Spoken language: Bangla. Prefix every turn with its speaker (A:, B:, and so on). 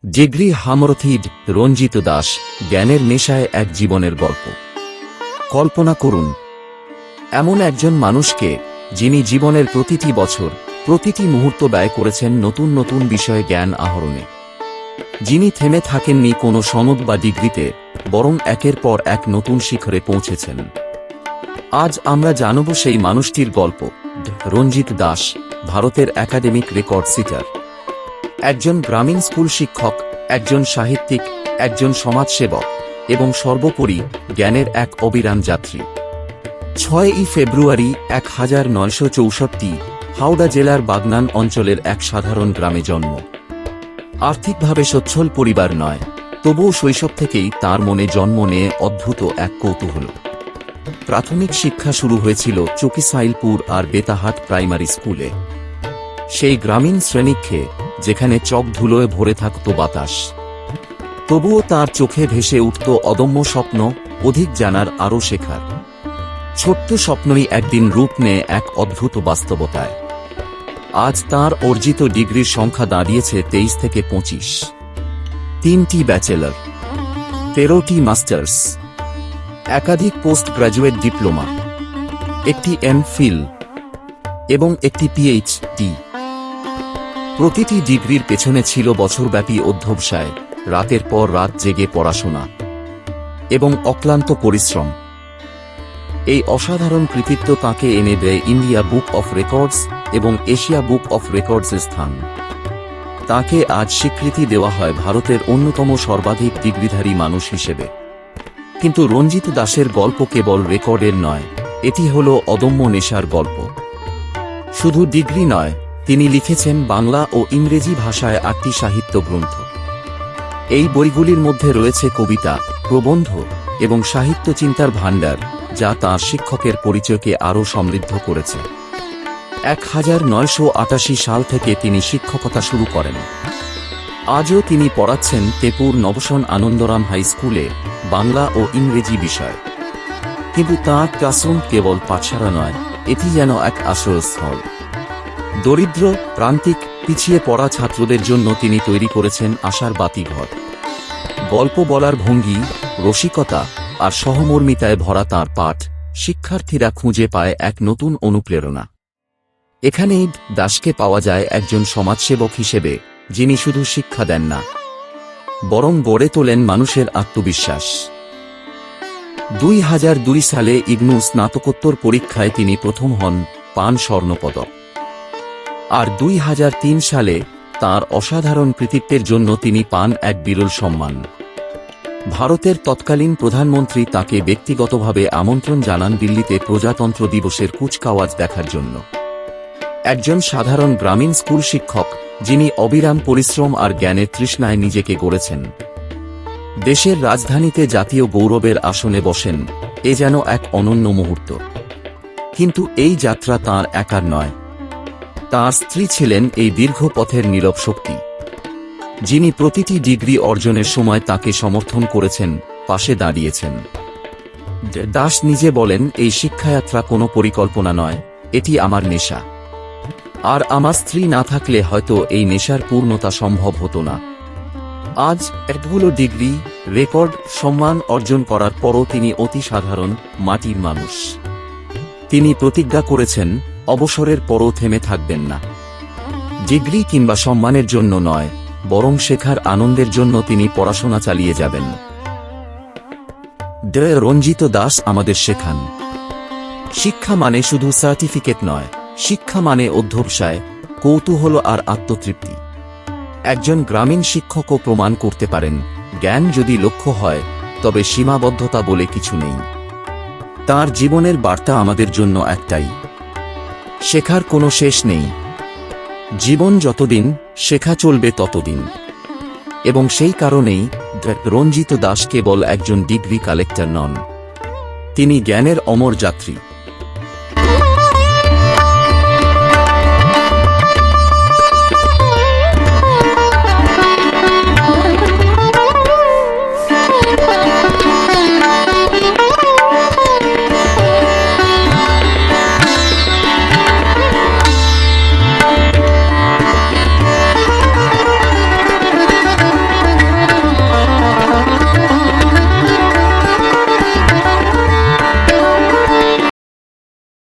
A: ডিগ্রি হামরথিড রঞ্জিত দাস জ্ঞানের নেশায় এক জীবনের গল্প। কল্পনা করুন এমন একজন মানুষকে যিনি জীবনের প্রতিটি বছর প্রতিটি মুহূর্ত ব্যয় করেছেন নতুন নতুন বিষয়ে জ্ঞান আহরণে, যিনি থেমে থাকেননি কোনো সনদ বা ডিগ্রিতে, বরং একের পর এক নতুন শিখরে পৌঁছেছেন। আজ আমরা জানব সেই মানুষটির গল্প। রঞ্জিত দাস ভারতের একাডেমিক রেকর্ড সিটার, একজন গ্রামীণ স্কুল শিক্ষক, একজন সাহিত্যিক, একজন সমাজসেবক এবং সর্বোপরি জ্ঞানের এক অবিরাম যাত্রী। 6ই ফেব্রুয়ারি 1964 হাওড়া জেলার বাগনান অঞ্চলের এক সাধারণ গ্রামে জন্ম। আর্থিকভাবে সচ্ছল পরিবার নয়, তবুও শৈশব থেকেই তার মনে জন্ম নিয়ে অদ্ভুত এক কৌতূহল। প্রাথমিক শিক্ষা শুরু হয়েছিল চকিসাইলপুর আর বেতাহাট প্রাইমারি স্কুলে, সেই গ্রামীণ শ্রেণীক্ষে যেখানে চক ধুলোয় ভরে থাকত বাতাস। তবুও তার চোখে ভেসে উঠত অদম্য স্বপ্ন, অধিক জানার, আরও শেখার। ছোট্ট স্বপ্নই একদিন রূপ নেয় এক অদ্ভুত বাস্তবতায়। আজ তার অর্জিত ডিগ্রির সংখ্যা দাঁড়িয়েছে 23 থেকে 25, 3টি ব্যাচেলর, 13টি মাস্টার্স, একাধিক পোস্ট গ্র্যাজুয়েট ডিপ্লোমা, একটি এম.ফিল এবং একটি পিএইচডি। প্রতিটি ডিগ্রির পেছনে ছিল বছরব্যাপী অধ্যবসায়, রাতের পর রাত জেগে পড়াশোনা এবং অক্লান্ত পরিশ্রম। এই অসাধারণ কৃতিত্ব তাঁকে এনে দেয় ইন্ডিয়া বুক অফ রেকর্ডস এবং এশিয়া বুক অফ রেকর্ডসের স্থান। তাঁকে আজ স্বীকৃতি দেওয়া হয় ভারতের অন্যতম সর্বাধিক ডিগ্রিধারী মানুষ হিসেবে। কিন্তু রঞ্জিত দাসের গল্প কেবল রেকর্ডের নয়, এটি হল অদম্য নেশার গল্প। শুধু ডিগ্রি নয়, তিনি লিখেছেন বাংলা ও ইংরেজি ভাষায় 8টি সাহিত্য গ্রন্থ। এই বইগুলির মধ্যে রয়েছে কবিতা, প্রবন্ধ এবং সাহিত্য চিন্তার ভাণ্ডার, যা তাঁর শিক্ষকের পরিচয়কে আরও সমৃদ্ধ করেছে। 1988 সাল থেকে তিনি শিক্ষকতা শুরু করেন। আজও তিনি পড়াচ্ছেন তেপুর নবসন আনন্দরাম হাই স্কুলে বাংলা ও ইংরেজি বিষয়। কিন্তু তাঁর ক্লাসরুম কেবল পাঠশালা নয়, এটি যেন এক আশ্রয়স্থল। দরিদ্র, প্রান্তিক, পিছিয়ে পড়া ছাত্রদের জন্য তিনি তৈরি করেছেন আশার বাতিঘর। গল্প বলার ভঙ্গি, রসিকতা আর সহমর্মিতায় ভরা তাঁর পাঠ শিক্ষার্থীরা খুঁজে পায় এক নতুন অনুপ্রেরণা। এখানেই দাসকে পাওয়া যায় একজন সমাজসেবক হিসেবে, যিনি শুধু শিক্ষা দেন না, বরং গড়ে তোলেন মানুষের আত্মবিশ্বাস। 2002 সালে ইগনু স্নাতকোত্তর পরীক্ষায় তিনি প্রথম হন, পান স্বর্ণপদক। আর 2003 সালে তাঁর অসাধারণ কৃতিত্বের জন্য তিনি পান এক বিরল সম্মান। ভারতের তৎকালীন প্রধানমন্ত্রী তাঁকে ব্যক্তিগতভাবে আমন্ত্রণ জানান দিল্লিতে প্রজাতন্ত্র দিবসের কুচকাওয়াজ দেখার জন্য। একজন সাধারণ গ্রামীণ স্কুল শিক্ষক, যিনি অবিরাম পরিশ্রম আর জ্ঞানের তৃষ্ণায় নিজেকে গড়েছেন, দেশের রাজধানীতে জাতীয় গৌরবের আসনে বসেন, এ যেন এক অনন্য মুহূর্ত। কিন্তু এই যাত্রা তাঁর একার নয়। তাঁর স্ত্রী ছিলেন এই দীর্ঘ পথের নীরব শক্তি, যিনি প্রতিটি ডিগ্রি অর্জনের সময় তাঁকে সমর্থন করেছেন, পাশে দাঁড়িয়েছেন। দাস নিজে বলেন, এই শিক্ষাযাত্রা কোনো পরিকল্পনা নয়, এটি আমার নেশা। আর আমার স্ত্রী না থাকলে হয়তো এই নেশার পূর্ণতা সম্ভব হতো না। আজ এতগুলো ডিগ্রি, রেকর্ড, সম্মান অর্জন করার পরও তিনি অতি সাধারণ মাটির মানুষ। তিনি প্রতিজ্ঞা করেছেন, অবসরের পরও থেমে থাকবেন না। ডিগ্রি কিংবা সম্মানের জন্য নয়, বরং শেখার আনন্দের জন্য তিনি পড়াশোনা চালিয়ে যাবেন। রঞ্জিত দাস আমাদের শেখান, শিক্ষা মানে শুধু সার্টিফিকেট নয়, শিক্ষা মানে অধ্যবসায়, কৌতূহল আর আত্মতৃপ্তি। একজন গ্রামীণ শিক্ষকও প্রমাণ করতে পারেন, জ্ঞান যদি লক্ষ্য হয়, তবে সীমাবদ্ধতা বলে কিছু নেই। তার জীবনের বার্তা আমাদের জন্য একটাই, শেখার কোনো শেষ নেই। জীবন যতদিন, শেখা চলবে ততদিন। এবং সেই কারণেই রঞ্জিত দাস কেবল একজন ডিগ্রি কালেক্টর নন, তিনি জ্ঞানের অমর যাত্রী।